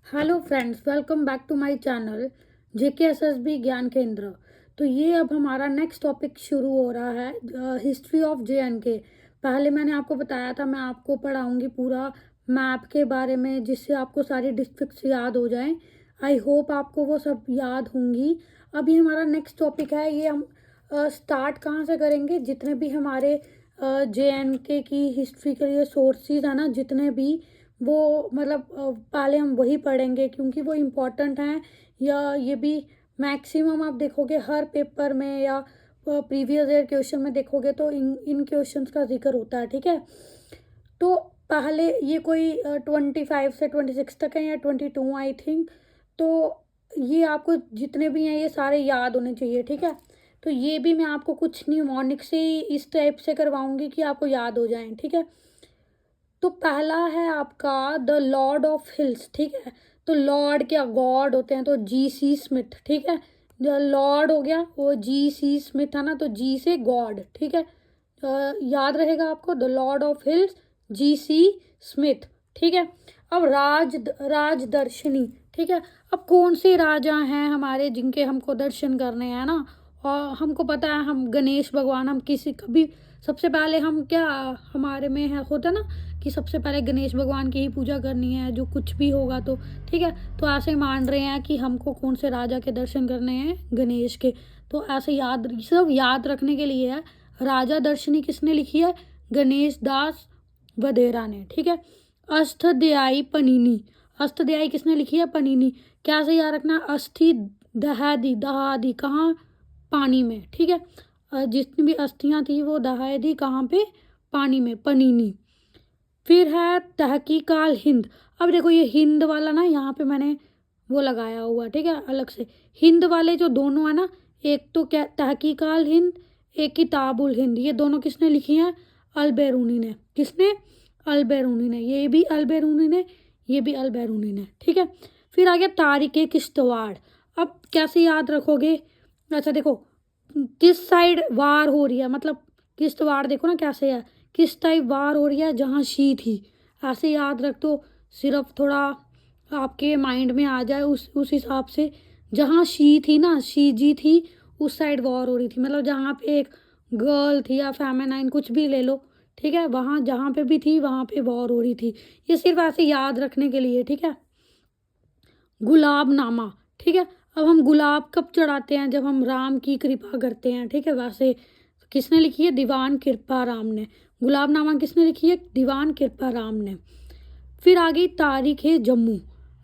Hello friends, welcome back to my channel JKSSB Gyan केंद्र। तो ये अब हमारा नेक्स्ट टॉपिक शुरू हो रहा है, हिस्ट्री ऑफ JNK। पहले मैंने आपको बताया था मैं आपको पढ़ाऊंगी पूरा मैप के बारे में, जिससे आपको सारी डिस्ट्रिक्ट्स याद हो जाएं। आई होप आपको वो सब याद होंगी। अब ये हमारा नेक्स्ट टॉपिक है। ये हम स्टार्ट कहाँ से करेंगे? जितने भी हमारे JNK की हिस्ट्री के लिए सोर्सेज है ना, जितने भी वो मतलब पहले हम वही पढ़ेंगे क्योंकि वो इम्पोर्टेंट हैं। या ये भी मैक्सिमम आप देखोगे हर पेपर में या प्रीवियस ईयर क्वेश्चन में देखोगे तो इन क्वेश्चंस का जिक्र होता है। ठीक है, तो पहले ये कोई 25 से 26 तक है या 22 आई थिंक। तो ये आपको जितने भी हैं ये सारे याद होने चाहिए। ठीक है, तो ये भी मैं आपको कुछ न्यूमोनिक से ही इस टाइप से करवाऊंगी कि आपको याद हो जाएं। ठीक है, तो पहला है आपका द लॉर्ड ऑफ हिल्स। ठीक है, तो लॉर्ड क्या गॉड होते हैं, तो GC स्मिथ। ठीक है, द लॉर्ड हो गया वो GC स्मिथ है ना, तो जी से गॉड। ठीक है, याद रहेगा आपको the Lord of hills GC Smith. ठीक है, अब राजदर्शनी। ठीक है, अब कौन से राजा हैं हमारे जिनके हमको दर्शन करने हैं ना। और हमको पता है हम गणेश भगवान, हम किसी कभी सबसे पहले हम क्या हमारे में है होता ना कि सबसे पहले गणेश भगवान की ही पूजा करनी है जो कुछ भी होगा तो। ठीक है, तो ऐसे मान रहे हैं कि हमको कौन से राजा के दर्शन करने हैं, गणेश के। तो ऐसे याद सब याद रखने के लिए है। राजा दर्शनी किसने लिखी है? गणेश दास वधेरा ने। ठीक है, अष्टध्यायी पनीनी। अष्टध्यायी किसने लिखी है? पनीनी। क्या से याद रखना? अस्थि दहादी, दहादी कहाँ? पानी में। ठीक है, जितनी भी अस्थियां थी वो दहाई थी कहाँ पे? पानी में, पनीनी। फिर है तहकीकाल हिंद। अब देखो ये हिंद वाला ना यहाँ पे मैंने वो लगाया हुआ। ठीक है, अलग से हिंद वाले जो दोनों है ना, एक तो क्या तहकीकाल हिंद, एक किताबुल हिंद। ये दोनों किसने लिखी हैं? अलबेरूनी ने। किसने? अलबेरूनी ने। ये भी अलबेरूनी ने, ये भी अलबेरूनी ने। ठीक है, फिर आ गया तारिक किश्तवाड़। अब कैसे याद रखोगे? अच्छा देखो, किस साइड वार हो रही है, मतलब किश्तवाड़ देखो ना कैसे है, किस टाइप वार हो रही है, जहाँ शी थी। ऐसे याद रख दो, सिर्फ थोड़ा आपके माइंड में आ जाए उस हिसाब से। जहाँ शी थी ना, शी जी थी, उस साइड वॉर हो रही थी। मतलब जहाँ पे एक गर्ल थी या फेमिनाइन कुछ भी ले लो। ठीक है, वहाँ जहाँ पे भी थी वहाँ पे वॉर हो रही थी। ये सिर्फ ऐसे याद रखने के लिए। ठीक है, गुलाबनामा। ठीक है, अब हम गुलाब कब चढ़ाते हैं? जब हम राम की कृपा करते हैं। ठीक है, वैसे किसने लिखी है? दीवान कृपा राम ने। गुलाबनामा किसने लिखी है? दीवान कृपा राम ने। फिर आ गई तारीख है जम्मू।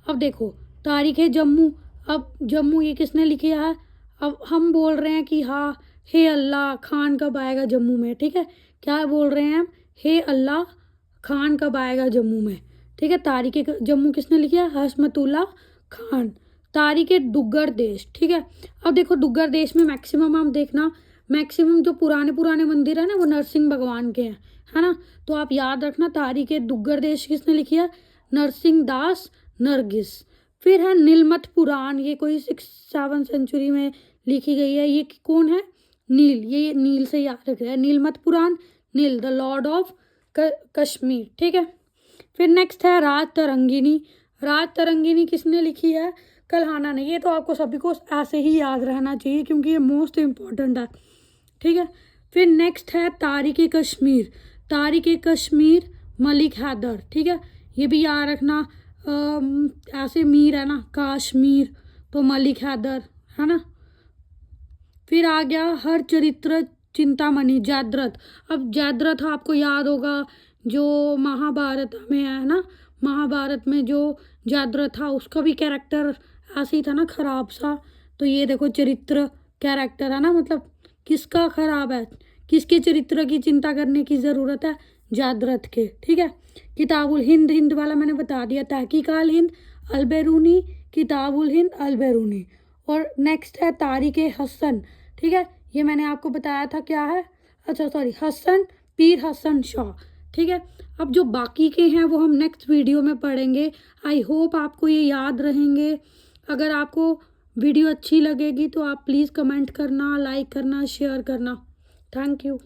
अब देखो तारीख है जम्मू। अब जम्मू ये किसने लिखी है? अब हम बोल रहे हैं कि हाँ, हे अल्लाह खान कब आएगा जम्मू में। ठीक है, क्या बोल रहे हैं हम? हे अल्लाह खान कब आएगा जम्मू में। ठीक है, तारीख जम्मू किसने लिखी है? हशमतुल्ला खान। तारीख डुग्गर देश। ठीक है, अब देखो डुग्गर देश में मैक्सिमम हम देखना, मैक्सिमम जो पुराने पुराने मंदिर है ना वो नरसिंह भगवान के हैं, है ना। तो आप याद रखना तारीख डुग्गर देश किसने लिखी है? नरसिंह दास नरगिस। फिर है नीलमत पुराण। ये कोई 6-7 सेंचुरी में लिखी गई है। ये कौन है? नील। ये नील से याद रख रहा है, नीलमत पुराण। नील द लॉर्ड ऑफ कश्मीर। ठीक है, फिर नेक्स्ट है राज तरंगिनी। राज तरंगिनी किसने लिखी है? कल्हाना ने। ये तो आपको सभी को ऐसे ही याद रहना चाहिए क्योंकि ये मोस्ट इम्पॉर्टेंट है। ठीक है, फिर नेक्स्ट है तारिक कश्मीर। तारिक कश्मीर मलिक हैदर। ठीक है, ये भी याद रखना। ऐसे मीर है ना, कश्मीर, तो मलिक हैदर है ना। फिर आ गया हर चरित्र चिंतामणि जयद्रथ। अब जयद्रथ आपको याद होगा जो महाभारत में है ना, महाभारत में जो जयद्रथ था उसका भी कैरेक्टर ऐसे ही था ना, खराब सा। तो ये देखो चरित्र कैरेक्टर है ना, मतलब किसका खराब है, किसके चरित्र की चिंता करने की ज़रूरत है? जयद्रथ के। ठीक है, किताबुल हिंद, हिंद वाला मैंने बता दिया, तहकीकाल हिंद अलबेरूनी, किताबुल हिंद अलबेरूनी। और नेक्स्ट है तारिक हसन। ठीक है, ये मैंने आपको बताया था क्या है, अच्छा सॉरी, हसन, पीर हसन शाह। ठीक है, अब जो बाकी के हैं वो हम नेक्स्ट वीडियो में पढ़ेंगे। आई होप आपको ये याद रहेंगे। अगर आपको वीडियो अच्छी लगेगी तो आप प्लीज़ कमेंट करना, लाइक करना, शेयर करना। Thank you.